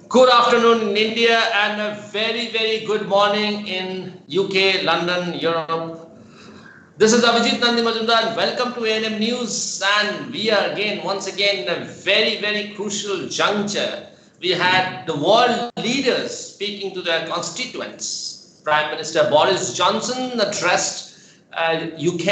Good afternoon in India and a very, very good morning in UK, London, Europe. This is Abhijit Nandi Majumdar and welcome to ANM News, and we are once again in a very, very crucial juncture. We had the world leaders speaking to their constituents. Prime Minister Boris Johnson addressed UK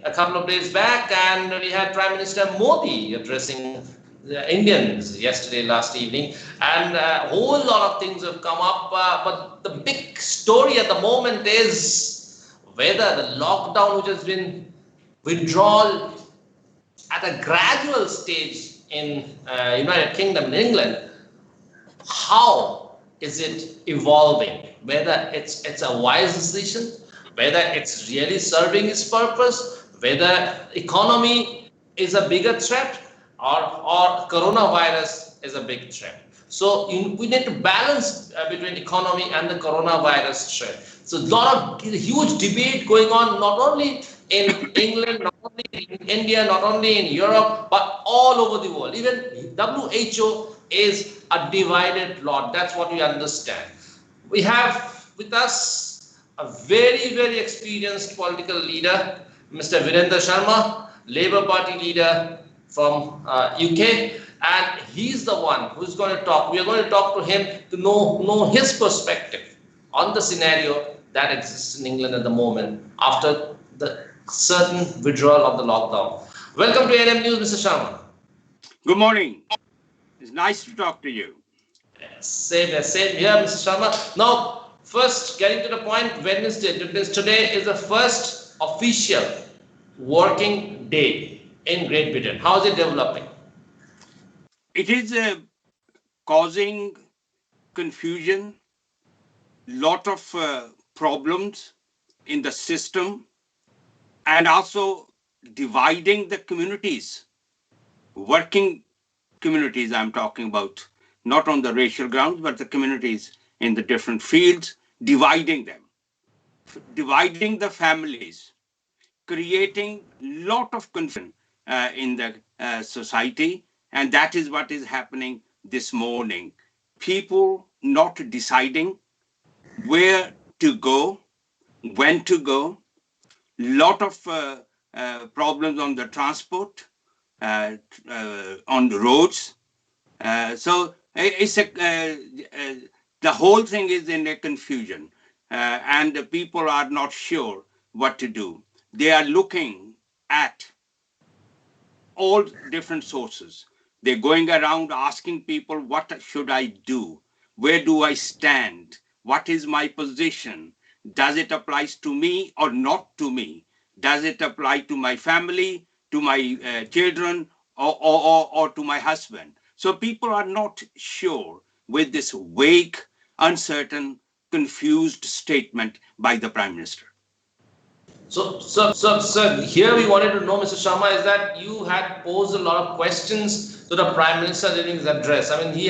a couple of days back, and we had Prime Minister Modi addressing the Indians last evening, and a whole lot of things have come up, but the big story at the moment is whether the lockdown, which has been withdrawn at a gradual stage in United Kingdom and England, how is it evolving? Whether it's a wise decision, whether it's really serving its purpose, whether economy is a bigger threat, or coronavirus is a big threat. So we need to balance between economy and the coronavirus threat. So a huge debate going on, not only in England, not only in India, not only in Europe, but all over the world. Even WHO is a divided lot. That's what we understand. We have with us a very, very experienced political leader, Mr. Virendra Sharma, Labour Party leader from UK, and he's the one who's going to talk. We are going to talk to him to know his perspective on the scenario that exists in England at the moment after the certain withdrawal of the lockdown. Welcome to ANM News, Mr. Sharma. Good morning. It's nice to talk to you. Same here, Mr. Sharma. Now, first, getting to the point, Wednesday, today is the first official working day in Great Britain. How is it developing? It is causing confusion, lot of problems in the system, and also dividing the communities, working communities I'm talking about, not on the racial grounds, but the communities in the different fields, dividing them, dividing the families, creating lot of confusion in the society, and that is what is happening this morning. People not deciding where to go, when to go, lot of problems on the transport, on the roads. So it's the whole thing is in a confusion, and the people are not sure what to do. They are looking at all different sources. They're going around asking people, what should I do? Where do I stand? What is my position? Does it apply to me or not to me? Does it apply to my family, to my children, or to my husband? So people are not sure with this vague, uncertain, confused statement by the Prime Minister. So, here we wanted to know, Mr. Sharma, is that you had posed a lot of questions to the Prime Minister during his address. I mean, he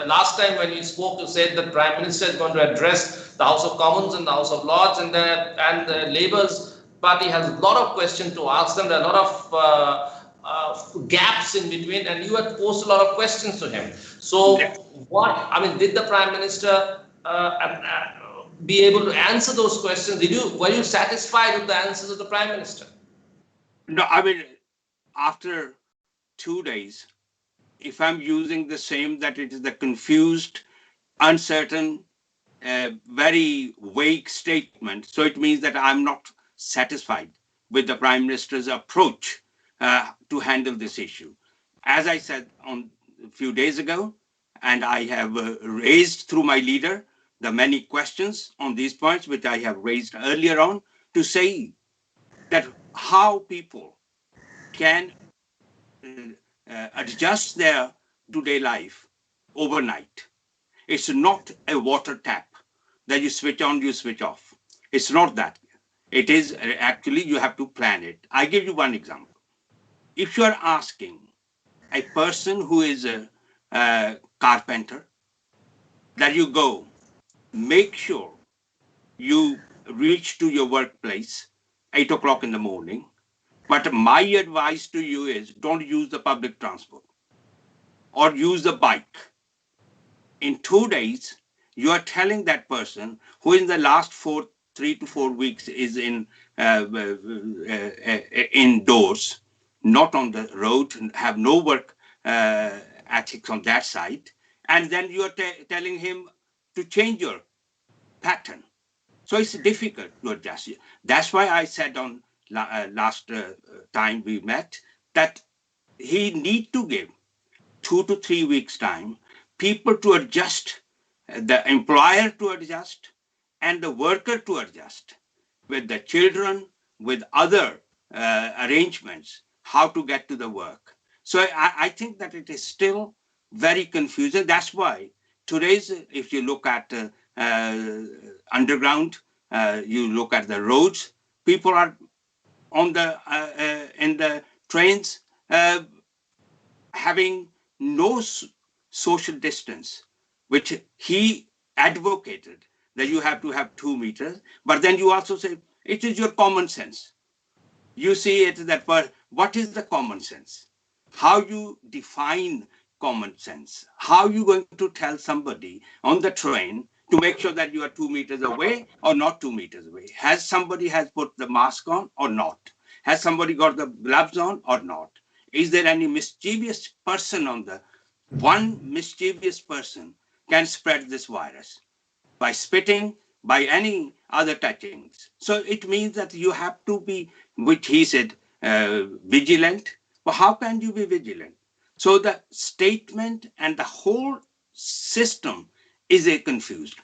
last time when we spoke, you said the Prime Minister is going to address the House of Commons and the House of Lords, and the Labour's Party has a lot of questions to ask them. There are a lot of gaps in between, and you had posed a lot of questions to him. So, did the Prime Minister be able to answer those questions? Were you satisfied with the answers of the Prime Minister? No, after 2 days, if I'm using the same, that it is the confused, uncertain, very vague statement, so it means that I'm not satisfied with the Prime Minister's approach to handle this issue. As I said a few days ago, and I have raised through my leader, the many questions on these points, which I have raised earlier on, to say that how people can adjust their today life overnight. It's not a water tap that you switch on, you switch off. It's not that. It is actually, you have to plan it. I give you one example. If you are asking a person who is a carpenter that you go, make sure you reach to your workplace 8 o'clock in the morning. But my advice to you is don't use the public transport or use the bike. in 2 days, you are telling that person who in the last 3 to 4 weeks is indoors, not on the road, have no work ethics on that side, and then you are telling him to change your pattern. So it's difficult to adjust. That's why I said on last time we met that he need to give 2 to 3 weeks time, people to adjust, the employer to adjust, and the worker to adjust with the children, with other arrangements, how to get to the work. So I think that it is still very confusing. That's why today's, if you look at underground, you look at the roads, people are on the in the trains having no social distance, which he advocated that you have to have 2 meters. But then you also say it is your common sense. You see it that, but what is the common sense? How you define common sense? How you going to tell somebody on the train to make sure that you are 2 meters away or not 2 meters away? Has somebody has put the mask on or not? Has somebody got the gloves on or not? Is there any mischievous person on the one mischievous person can spread this virus by spitting, by any other touchings. So it means that you have to be, which he said, vigilant. But how can you be vigilant? So the statement and the whole system is confused.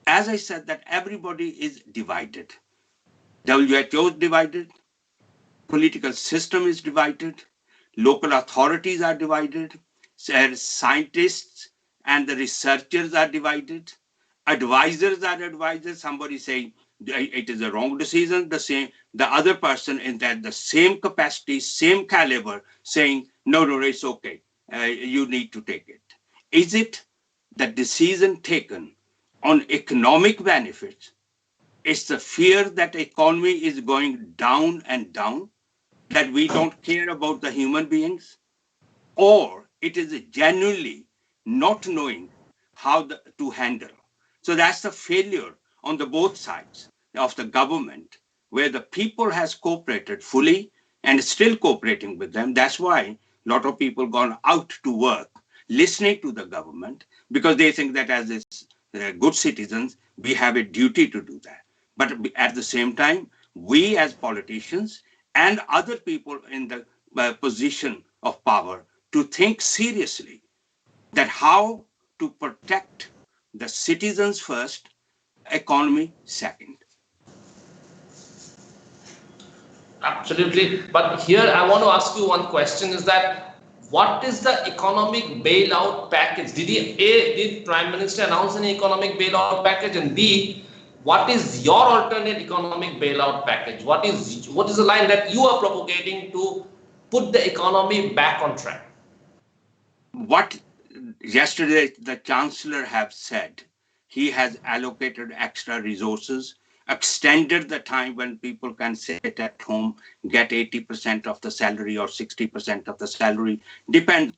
As I said, that everybody is divided. WHO is divided, political system is divided, local authorities are divided, scientists and the researchers are divided, advisors are advisors. Somebody saying it is a wrong decision, the other person in that the same capacity, same caliber, saying no, it's okay, you need to take it. Is it the decision taken on economic benefits? It's the fear that economy is going down and down, that we don't care about the human beings, or it is genuinely not knowing how to handle. So that's the failure on the both sides of the government, where the people has cooperated fully and still cooperating with them. That's why a lot of people gone out to work, listening to the government, because they think that as good citizens, we have a duty to do that. But at the same time, we as politicians and other people in the position of power to think seriously that how to protect the citizens first, economy second. Absolutely. But here I want to ask you one question, is that what is the economic bailout package? Did Prime Minister announce any economic bailout package? And B, what is your alternate economic bailout package? What is the line that you are propagating to put the economy back on track? What yesterday the Chancellor have said, he has allocated extra resources, extended the time when people can sit at home, get 80% of the salary or 60% of the salary, depends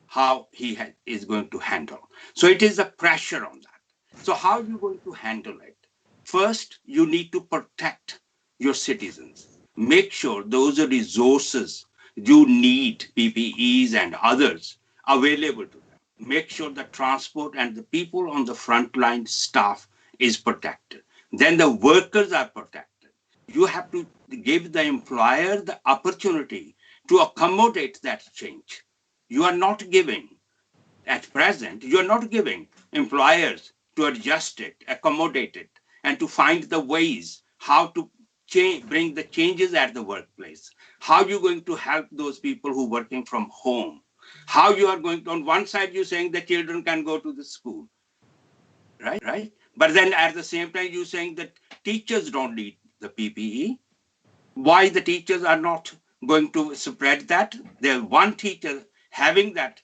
how he is going to handle. So it is a pressure on that. So how are you going to handle it? First, you need to protect your citizens. Make sure those resources you need, PPEs and others, available to them. Make sure the transport and the people on the frontline staff is protected. Then the workers are protected. You have to give the employer the opportunity to accommodate that change. You are not giving, at present, you are not giving employers to adjust it, accommodate it, and to find the ways how to bring the changes at the workplace. How are you going to help those people who are working from home? How you are going to, on one side, you're saying the children can go to the school, right? But then at the same time, you're saying that teachers don't need the PPE. Why the teachers are not going to spread that? There's one teacher having that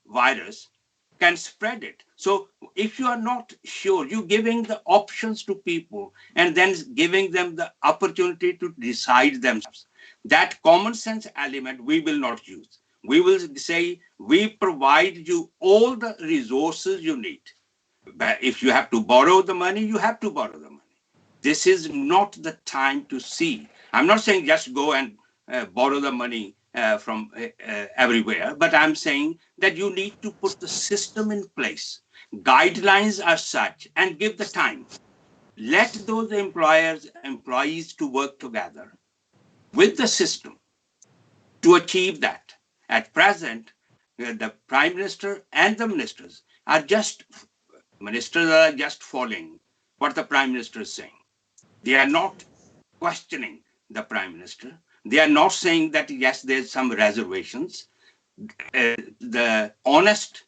virus can spread it. So if you are not sure, you're giving the options to people and then giving them the opportunity to decide themselves. That common sense element we will not use. We will say, we provide you all the resources you need. But if you have to borrow the money, you have to borrow the money. This is not the time to see. I'm not saying just go and borrow the money from everywhere, but I'm saying that you need to put the system in place. Guidelines are such, and give the time. Let those employees to work together with the system to achieve that. At present, the Prime Minister and the ministers are just following what the Prime Minister is saying. They are not questioning the Prime Minister. They are not saying that, yes, there's some reservations. The honest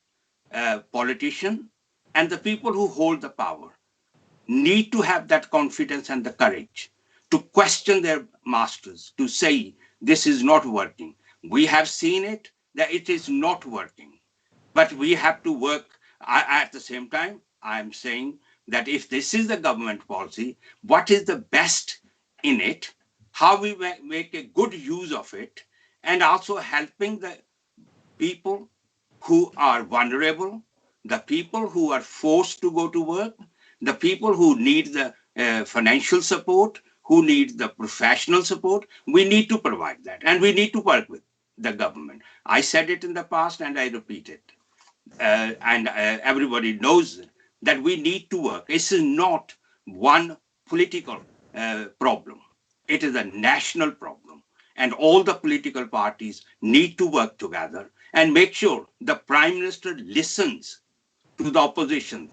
politician and the people who hold the power need to have that confidence and the courage to question their masters, to say, this is not working. We have seen it, that it is not working. But we have to work. At the same time, I'm saying that if this is the government policy, what is the best in it, how we make a good use of it, and also helping the people who are vulnerable, the people who are forced to go to work, the people who need the financial support, who need the professional support. We need to provide that, and we need to work with the government. I said it in the past, and I repeat it. Everybody knows that we need to work. This is not one political problem. It is a national problem. And all the political parties need to work together and make sure the Prime Minister listens to the opposition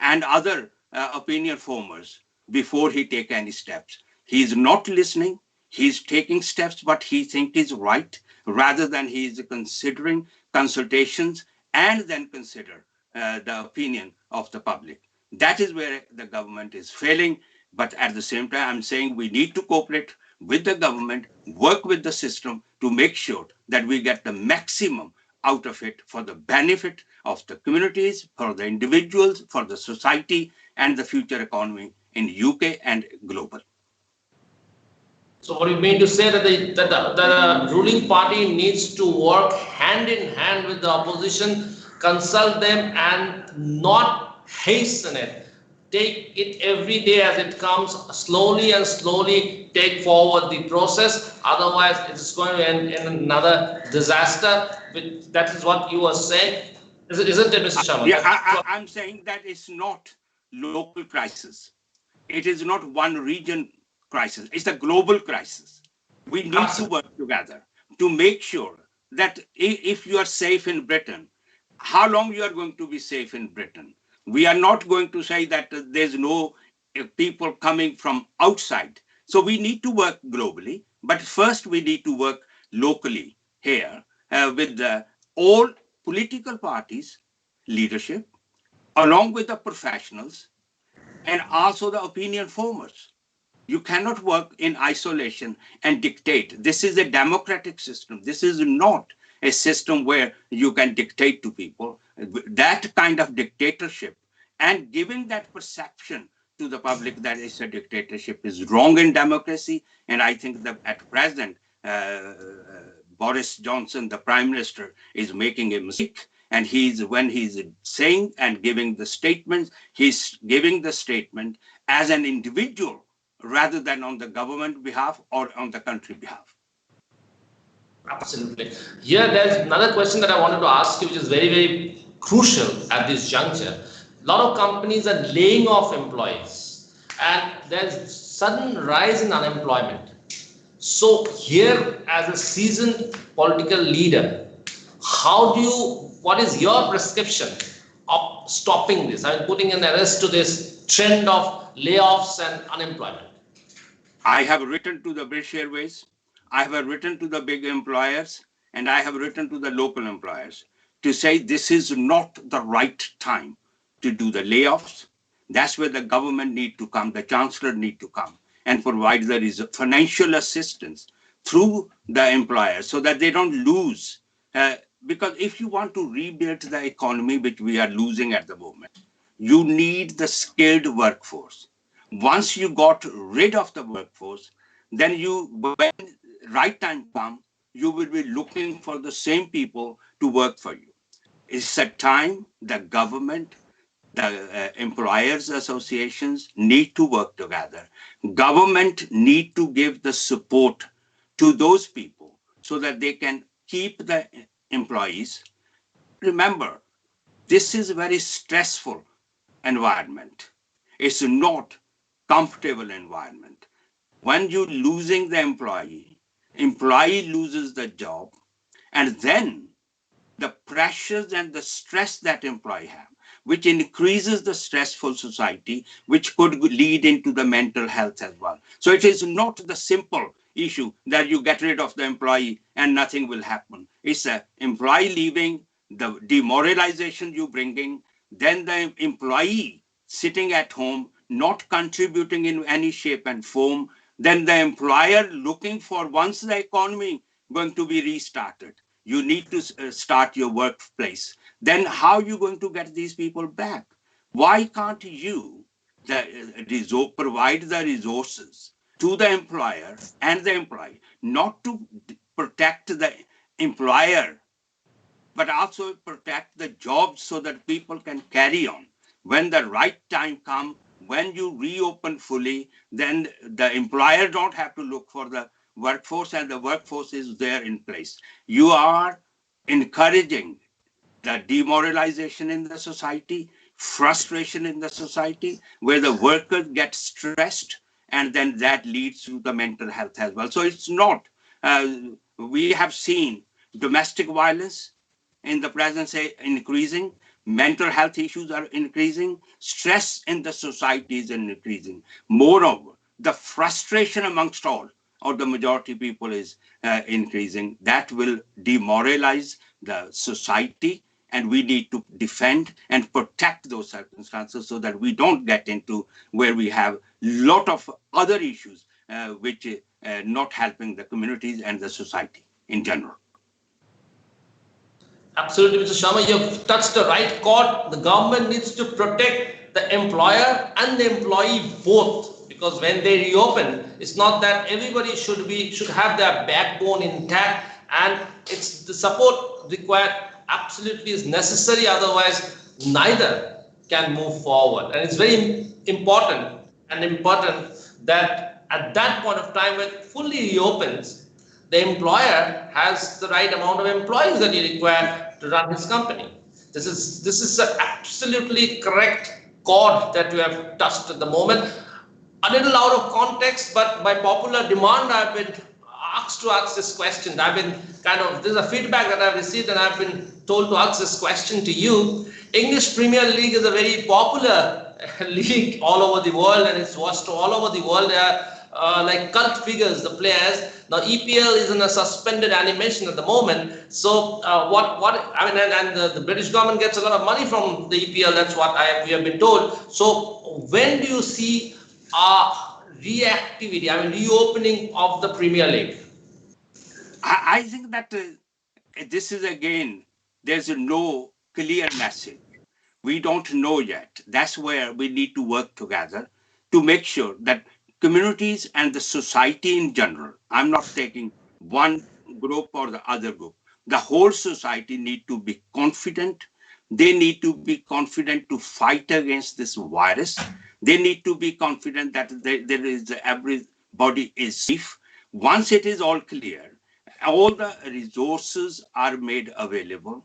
and other opinion formers before he takes any steps. He is not listening. He is taking steps what he thinks is right, rather than he is considering consultations and then consider the opinion of the public. That is where the government is failing. But at the same time, I'm saying we need to cooperate with the government, work with the system to make sure that we get the maximum out of it for the benefit of the communities, for the individuals, for the society, and the future economy in UK and global. So what you mean to say that the ruling party needs to work hand in hand with the opposition, consult them, and not hasten it. Take it every day as it comes, slowly and slowly take forward the process. Otherwise, it's going to end in another disaster. That is what you are saying, isn't it, Mr. Sharma? Yeah, I'm saying that it's not local crisis. It is not one region crisis. It's a global crisis. We need to work together to make sure that if you are safe in Britain, how long you are going to be safe in Britain? We are not going to say that there's no people coming from outside. So we need to work globally, but first we need to work locally here with all political parties, leadership, along with the professionals, and also the opinion formers. You cannot work in isolation and dictate. This is a democratic system. This is not a system where you can dictate to people. That kind of dictatorship and giving that perception to the public that it's a dictatorship is wrong in democracy. And I think that at present, Boris Johnson, the Prime Minister, is making a mistake. And when he's saying and giving the statements, he's giving the statement as an individual rather than on the government behalf or on the country behalf. Absolutely. Here, there's another question that I wanted to ask you, which is very, very crucial at this juncture. A lot of companies are laying off employees, and there's sudden rise in unemployment. So here, as a seasoned political leader, what is your prescription of stopping this? I mean, putting an arrest to this trend of layoffs and unemployment. I have written to the British Airways, I have written to the big employers, and I have written to the local employers to say this is not the right time to do the layoffs. That's where the government need to come, the chancellor need to come and provide the financial assistance through the employers so that they don't lose. Because if you want to rebuild the economy, which we are losing at the moment, you need the skilled workforce. Once you got rid of the workforce, then when right time comes, you will be looking for the same people to work for you. It's a time the government, the employers associations need to work together. Government need to give the support to those people so that they can keep the employees. Remember, this is a very stressful environment. It's not comfortable environment. When you're losing the employee loses the job, and then the pressures and the stress that employee have, which increases the stressful society, which could lead into the mental health as well. So it is not the simple issue that you get rid of the employee and nothing will happen. It's the employee leaving, the demoralization you bringing, then the employee sitting at home, not contributing in any shape and form, then the employer looking for, once the economy going to be restarted, you need to start your workplace. Then how are you going to get these people back? Why can't you provide the resources to the employer and the employee, not to protect the employer, but also protect the jobs so that people can carry on? When the right time comes, when you reopen fully, then the employer don't have to look for the workforce, and the workforce is there in place. You are encouraging the demoralization in the society, frustration in the society, where the workers get stressed, and then that leads to the mental health as well. So it's not, we have seen domestic violence in the present say increasing, mental health issues are increasing, stress in the society is increasing. Moreover, the frustration amongst all or the majority people is increasing. That will demoralize the society, and we need to defend and protect those circumstances so that we don't get into where we have a lot of other issues which not helping the communities and the society in general. Absolutely, Mr. Sharma, you've touched the right chord. The government needs to protect the employer and the employee both, because when they reopen, it's not that everybody should have their backbone intact, and it's the support required absolutely is necessary. Otherwise, neither can move forward. And it's very important that at that point of time, when it fully reopens, the employer has the right amount of employees that he requires to run his company. This is an absolutely correct chord that you have touched at the moment. A little out of context, but by popular demand, I've been asked to ask this question. This is a feedback that I've received, and I've been told to ask this question to you. English Premier League is a very popular league all over the world, and it's watched all over the world. They are like cult figures, the players. Now EPL is in a suspended animation at the moment. So the British government gets a lot of money from the EPL. That's what we have been told. So when do you see reactivity, reopening of the Premier League? I think that this is, again, there's no clear message. We don't know yet. That's where we need to work together to make sure that communities and the society in general, I'm not taking one group or the other group, the whole society need to be confident. They need to be confident to fight against this virus. They need to be confident that everybody is safe. Once it is all clear, all the resources are made available.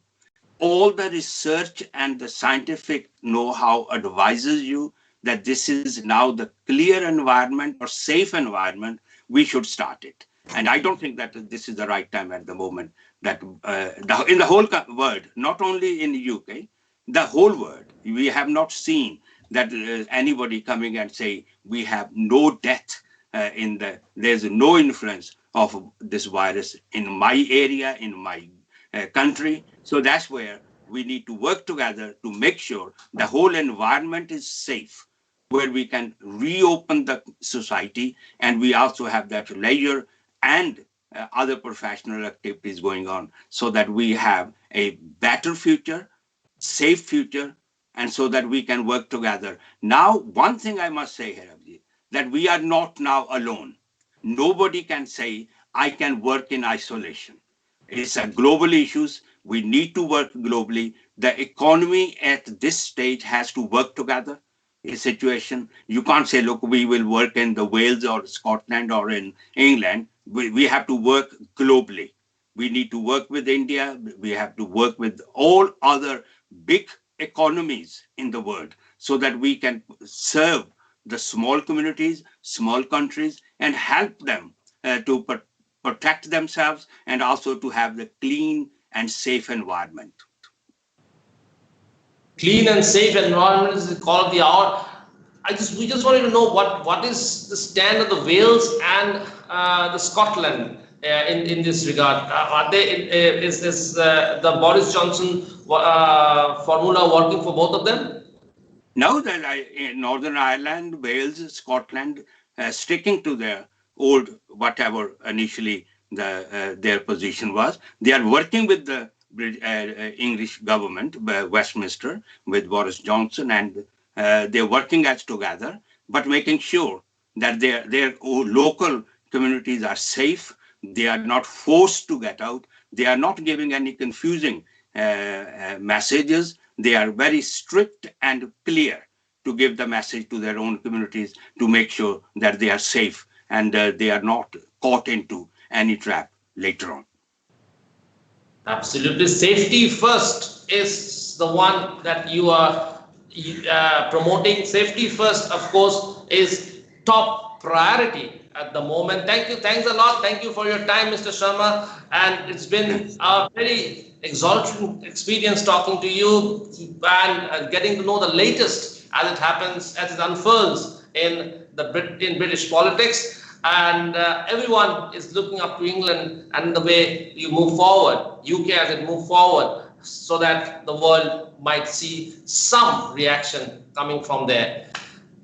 All the research and the scientific know-how advises you that this is now the clear environment or safe environment, we should start it. And I don't think that this is the right time at the moment that in the whole world, not only in the UK, the whole world, we have not seen that anybody coming and say we have no death there's no influence of this virus in my area, in my country. So that's where we need to work together to make sure the whole environment is safe, where we can reopen the society, and we also have that leisure and other professional activities going on so that we have a better future, safe future, and so that we can work together. Now, one thing I must say here, that we are not now alone. Nobody can say, I can work in isolation. It's a global issues. We need to work globally. The economy at this stage has to work together. A situation you can't say, look, we will work in the Wales or Scotland or in England. We have to work globally. We need to work with India. We have to work with all other big economies in the world so that we can serve the small communities, small countries, and help them to protect themselves and also to have the clean and safe environment. Clean and safe environment is the call of the hour. We just wanted to know what is the stand of the Wales and the Scotland in this regard. Are they is this the Boris Johnson formula working for both of them? Now that in Northern Ireland, Wales, Scotland, sticking to their old whatever initially their position was, they are working with the English government, Westminster, with Boris Johnson, and they're working as together, but making sure that their local communities are safe. They are not forced to get out. They are not giving any confusing messages. They are very strict and clear to give the message to their own communities to make sure that they are safe and they are not caught into any trap later on. Absolutely. Safety first is the one that you are promoting. Safety first, of course, is top priority at the moment. Thank you. Thanks a lot. Thank you for your time, Mr. Sharma. And it's been a very exalting experience talking to you and getting to know the latest as it happens, as it unfurls in British politics. And everyone is looking up to England and the way you move forward, UK as it move forward, so that the world might see some reaction coming from there.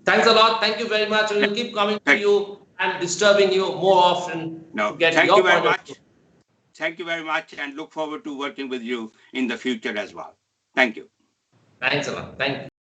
Thanks a lot. Thank you very much. We will keep coming to you and disturbing you more often. No, thank you very much. Thank you very much, and look forward to working with you in the future as well. Thank you. Thanks a lot. Thank you.